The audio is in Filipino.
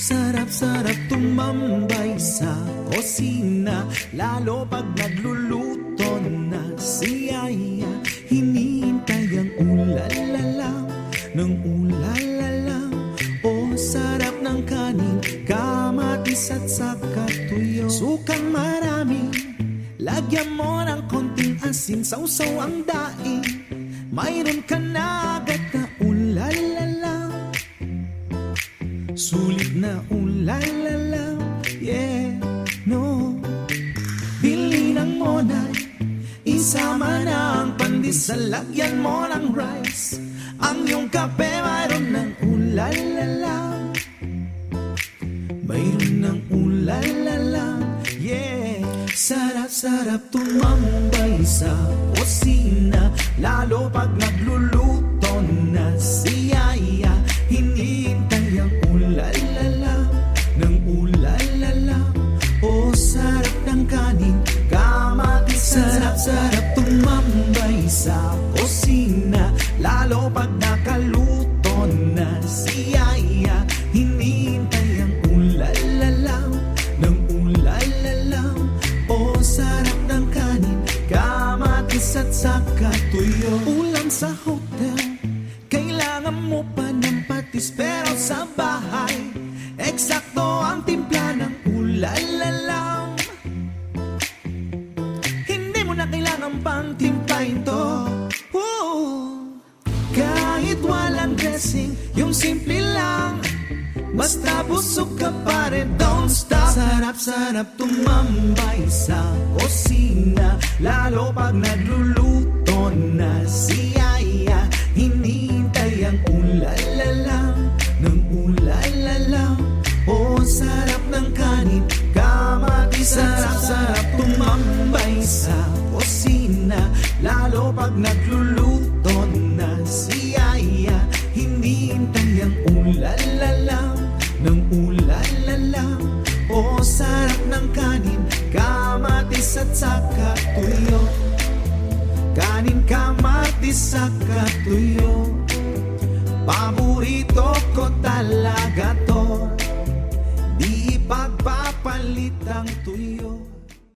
Sarap-sarap tumambay sa kusina, lalo pag nagluluto na si Yaya. Hinihintay ang ulalala ng ulalala. O sarap ng kanin, kamatis at saka tuyo. Sukang marami, lagyan mo ng konting asin, sausaw ang daing, mayroon ka na agad na ulalala. Sulit na ulalala, yeah, no. Bili ng monay, isama na ang pandesal, lagyan mo ng rice. Ang iyong kape mayroon ng ulalala, mayroon ng ulalala, yeah. Sarap-sarap tumambay sa kusina, lalo pag nagluluto na si Yaya. Hinihintay ang ulalala ng ulalala. O sarap ng kanin, kamatis. Sarap-sarap tumambay sa kusina, lalo pag nakaluto na si Yaya. Hinihintay ang ulalala ng ulalala. O sarap ng kanin, kamatis at saka tuyo. Ulam sa hotel, kailangan mo pa ng patis, pero sa bahay eksakto ang timpla ng ulalala. Hindi mo na kailangan pang timpahin to. Kahit walang dressing, yung simple lang, basta busog ka pa rin, don't stop. Sarap-sarap tumambay sa kusina, lalo pag nagluluto na si Yaya. Hinihintay ang ulalala ng ulalala. O sarap ng kanin, kamatis. Sarap-sarap tumambay sa kusina, lalo pag nagluluto na si Yaya. Hinihintay ang ulalala ng ulalala. O sarap ng kanin, kamatis at saka tuyo. Kanin, kamatis, saka tuyo, paborito ko talaga to. Di ipagpapalit ang tuyo.